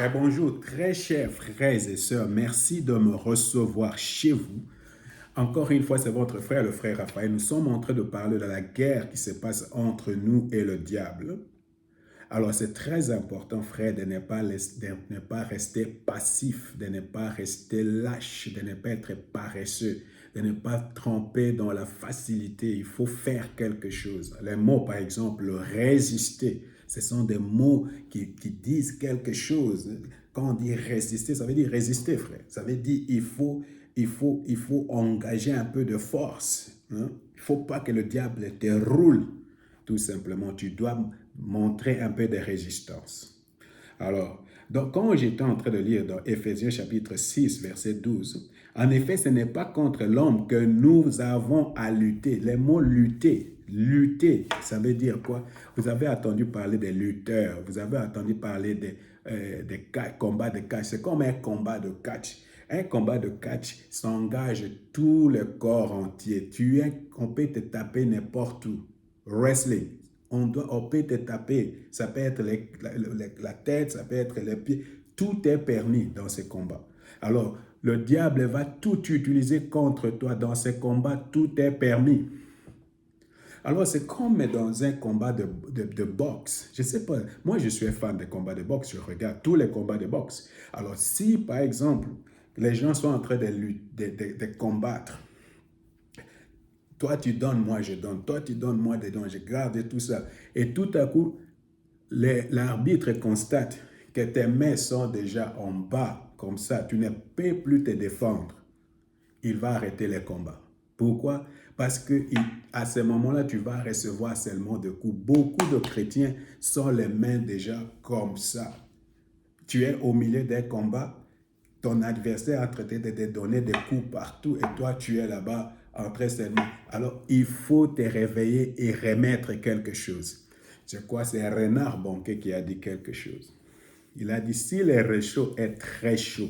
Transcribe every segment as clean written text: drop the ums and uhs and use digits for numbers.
Et bonjour, très chers frères et sœurs, merci de me recevoir chez vous. Encore une fois, c'est votre frère, le frère Raphaël. Nous sommes en train de parler de la guerre qui se passe entre nous et le diable. Alors, c'est très important, frère, de ne pas rester passif, de ne pas rester lâche, de ne pas être paresseux, de ne pas tremper dans la facilité. Il faut faire quelque chose. Les mots, par exemple, résister, ce sont des mots qui disent quelque chose. Quand on dit résister, ça veut dire résister, frère. Ça veut dire il faut engager un peu de force. Hein? Il ne faut pas que le diable te roule. Tout simplement, tu dois montrer un peu de résistance. Alors, donc, quand j'étais en train de lire dans Éphésiens chapitre 6, verset 12, en effet, ce n'est pas contre l'homme que nous avons à lutter. Les mots lutter, lutter, ça veut dire quoi? Vous avez entendu parler des lutteurs, vous avez entendu parler des combats de catch. C'est comme un combat de catch. Un combat de catch s'engage tout le corps entier. On peut te taper n'importe où. Wrestling. On peut te taper. Ça peut être la tête, ça peut être les pieds. Tout est permis dans ces combats. Alors, le diable va tout utiliser contre toi. Dans ces combats, tout est permis. Alors, c'est comme dans un combat de boxe. Je ne sais pas, moi je suis un fan des combats de boxe, je regarde tous les combats de boxe. Alors, si par exemple, les gens sont en train de combattre, toi tu donnes, moi je donne, toi tu donnes, moi je donne, je garde et tout ça. Et tout à coup, l'arbitre constate que tes mains sont déjà en bas, comme ça, tu ne peux plus te défendre. Il va arrêter les combats. Pourquoi? Parce que à ce moment-là, tu vas recevoir seulement des coups. Beaucoup de chrétiens sont les mains déjà comme ça. Tu es au milieu d'un combat, ton adversaire est en train de te donner des coups partout et toi, tu es là-bas en train seulement. Alors, il faut te réveiller et remettre quelque chose. Je crois que c'est Renard Bonquet qui a dit quelque chose. Il a dit, si le réchaud est très chaud,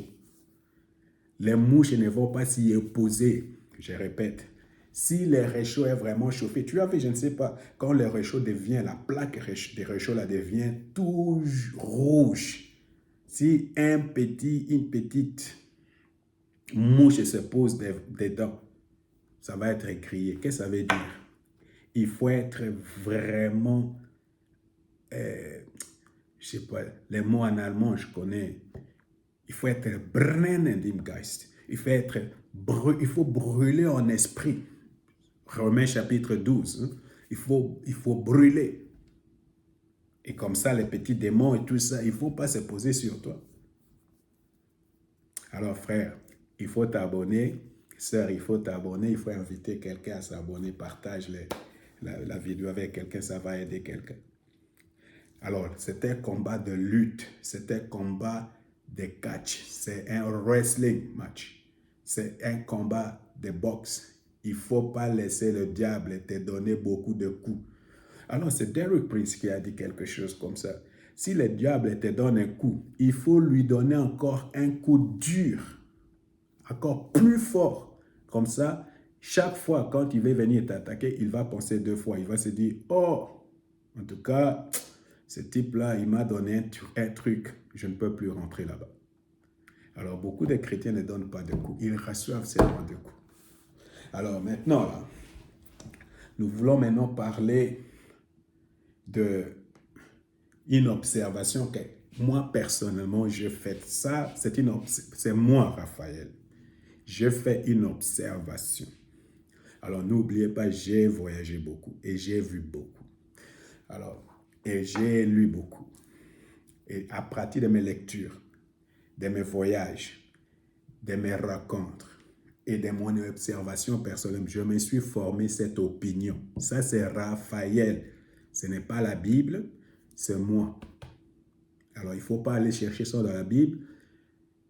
les mouches ne vont pas s'y opposer. Je répète, si le réchaud est vraiment chauffé, tu as vu, je ne sais pas, quand le réchaud devient, la plaque de réchaud là devient tout rouge. Si une petite mouche se pose dedans, ça va être crié. Qu'est-ce que ça veut dire? Il faut être vraiment, je sais pas, les mots en allemand, je connais. Il faut être brennend im Geist. Il faut brûler en esprit. Romains chapitre 12. Hein? Il faut brûler. Et comme ça, les petits démons et tout ça, il ne faut pas se poser sur toi. Alors, frère, il faut t'abonner. Sœur, il faut t'abonner. Il faut inviter quelqu'un à s'abonner. Partage la vidéo avec quelqu'un. Ça va aider quelqu'un. Alors, c'était un combat de lutte. C'était un combat de catch. C'est un wrestling match. C'est un combat de boxe. Il ne faut pas laisser le diable te donner beaucoup de coups. Alors, c'est Derek Prince qui a dit quelque chose comme ça. Si le diable te donne un coup, il faut lui donner encore un coup dur, encore plus fort. Comme ça, chaque fois quand il va venir t'attaquer, il va penser deux fois. Il va se dire, oh, en tout cas, ce type-là, il m'a donné un truc, je ne peux plus rentrer là-bas. Alors, beaucoup de chrétiens ne donnent pas de coups, ils reçoivent seulement de coups. Alors maintenant, là, nous voulons maintenant parler d'une observation que moi, personnellement, j'ai faite. Ça, c'est moi, Raphaël. J'ai fait une observation. Alors, n'oubliez pas, j'ai voyagé beaucoup et j'ai vu beaucoup. Alors, et j'ai lu beaucoup. Et à partir de mes lectures, de mes voyages, de mes rencontres et de mon observation personnelle, je me suis formé cette opinion. Ça, c'est Raphaël. Ce n'est pas la Bible, c'est moi. Alors, il ne faut pas aller chercher ça dans la Bible.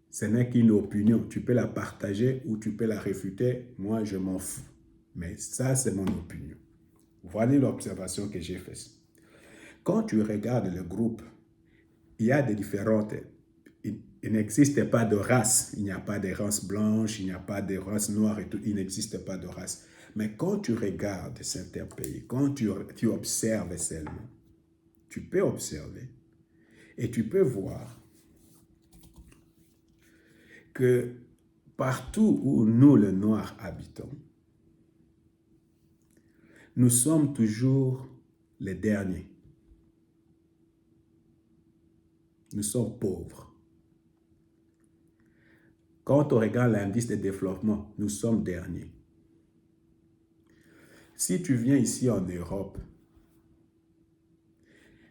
Ce n'est qu'une opinion. Tu peux la partager ou tu peux la réfuter. Moi, je m'en fous. Mais ça, c'est mon opinion. Voilà l'observation que j'ai faite. Quand tu regardes le groupe, il y a des différentes. Il n'existe pas de race. Il n'y a pas de race blanche, il n'y a pas de race noire et tout. Il n'existe pas de race. Mais quand tu regardes certains pays, quand tu observes seulement, tu peux observer et tu peux voir que partout où nous, les Noirs, habitons, nous sommes toujours les derniers. Nous sommes pauvres. Quand on regarde l'indice de développement, nous sommes derniers. Si tu viens ici en Europe,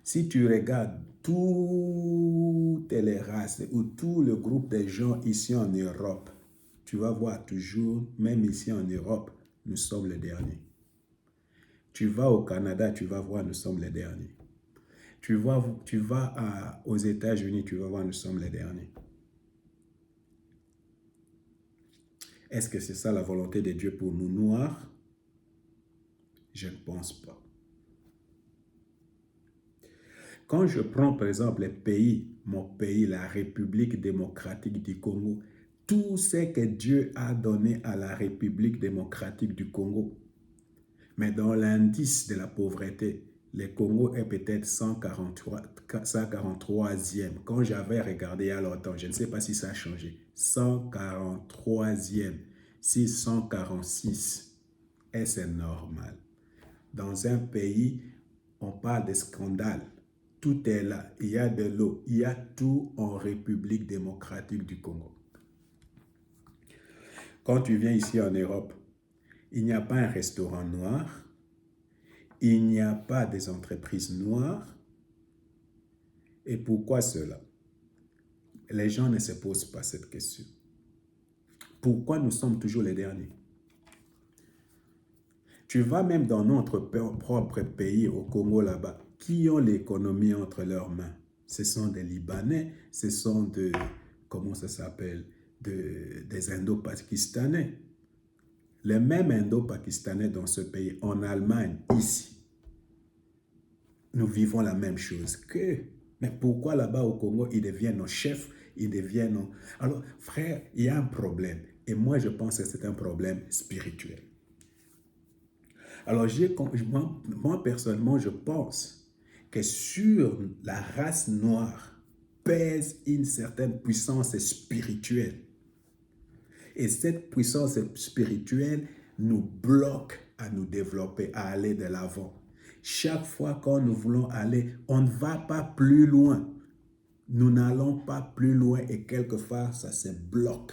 si tu regardes toutes les races ou tout le groupe de gens ici en Europe, tu vas voir toujours, même ici en Europe, nous sommes les derniers. Tu vas au Canada, tu vas voir, nous sommes les derniers. Tu vas aux États-Unis, tu vas voir, nous sommes les derniers. Est-ce que c'est ça la volonté de Dieu pour nous Noirs? Je ne pense pas. Quand je prends par exemple les pays, mon pays, la République démocratique du Congo, tout ce que Dieu a donné à la République démocratique du Congo, mais dans l'indice de la pauvreté, le Congo est peut-être 143e. Quand j'avais regardé il y a longtemps, je ne sais pas si ça a changé. 143e, 646. Et c'est normal. Dans un pays, on parle de scandale. Tout est là. Il y a de l'eau. Il y a tout en République démocratique du Congo. Quand tu viens ici en Europe, il n'y a pas un restaurant noir. Il n'y a pas des entreprises noires. Et pourquoi cela? Les gens ne se posent pas cette question. Pourquoi nous sommes toujours les derniers? Tu vas même dans notre propre pays, au Congo là-bas, qui ont l'économie entre leurs mains. Ce sont des Libanais, ce sont des, comment ça s'appelle, des Indo-Pakistanais. Les mêmes Indo-Pakistanais dans ce pays, en Allemagne, ici, nous vivons la même chose qu'eux. Mais pourquoi là-bas au Congo, ils deviennent nos chefs, ils deviennent nos... Alors, frère, il y a un problème. Et moi, je pense que c'est un problème spirituel. Alors, moi, personnellement, je pense que sur la race noire pèse une certaine puissance spirituelle. Et cette puissance spirituelle nous bloque à nous développer, à aller de l'avant. Chaque fois quand nous voulons aller, on ne va pas plus loin. Nous n'allons pas plus loin et quelquefois, ça se bloque.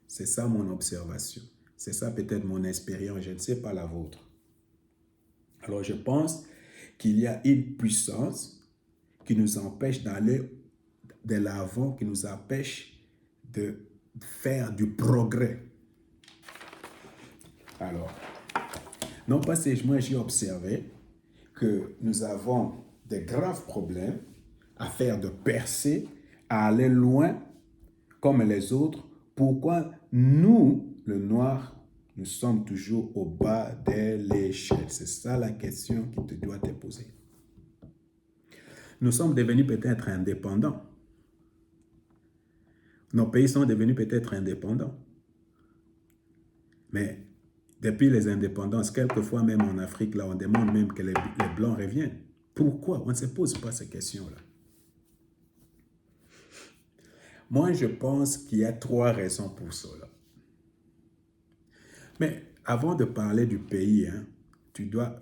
C'est ça mon observation. C'est ça peut-être mon expérience, je ne sais pas la vôtre. Alors je pense qu'il y a une puissance qui nous empêche d'aller de l'avant, qui nous empêche de faire du progrès. Alors, non pas seulement j'ai observé que nous avons de graves problèmes à faire de percées, à aller loin comme les autres. Pourquoi nous, le noir, nous sommes toujours au bas de l'échelle? C'est ça la question qui te doit te poser. Nous sommes devenus peut-être indépendants. Nos pays sont devenus peut-être indépendants. Mais depuis les indépendances, quelquefois même en Afrique, là, on demande même que les Blancs reviennent. Pourquoi? On ne se pose pas ces questions-là. Moi, je pense qu'il y a 3 raisons pour cela. Mais avant de parler du pays, hein, tu dois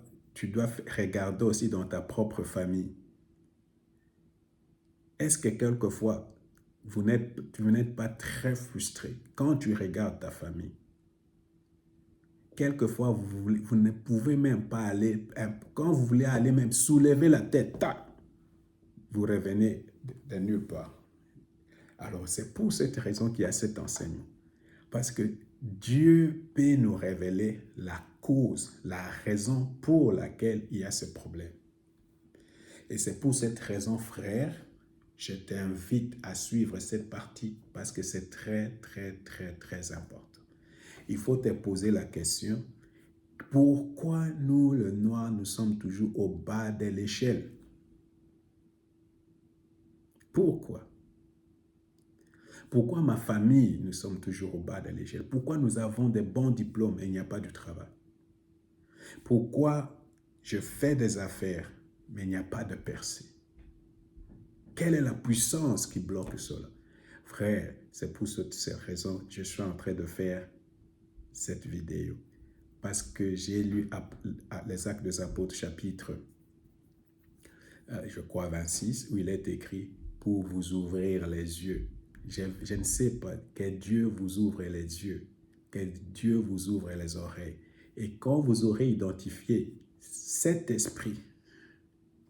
regarder aussi dans ta propre famille. Est-ce que quelquefois, vous n'êtes pas très frustré quand tu regardes ta famille? Quelquefois, vous ne pouvez même pas aller, quand vous voulez aller même soulever la tête, tac, vous revenez de nulle part. Alors, c'est pour cette raison qu'il y a cet enseignement. Parce que Dieu peut nous révéler la cause, la raison pour laquelle il y a ce problème. Et c'est pour cette raison, frère, je t'invite à suivre cette partie parce que c'est très, très, très, très important. Il faut te poser la question, pourquoi nous, le noir, nous sommes toujours au bas de l'échelle? Pourquoi? Pourquoi ma famille, nous sommes toujours au bas de l'échelle? Pourquoi nous avons des bons diplômes et il n'y a pas du travail? Pourquoi je fais des affaires, mais il n'y a pas de percée? Quelle est la puissance qui bloque cela? Frère, c'est pour cette raison que je suis en train de faire cette vidéo. Parce que j'ai lu les Actes des Apôtres, chapitre, je crois, 26, où il est écrit « Pour vous ouvrir les yeux ». Je ne sais pas, que Dieu vous ouvre les yeux, que Dieu vous ouvre les oreilles. Et quand vous aurez identifié cet esprit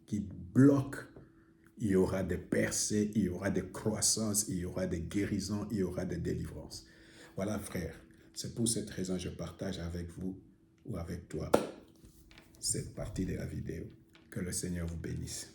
qui bloque, il y aura des percées, il y aura des croissances, il y aura des guérisons, il y aura des délivrances. Voilà, frère, c'est pour cette raison que je partage avec vous ou avec toi cette partie de la vidéo. Que le Seigneur vous bénisse.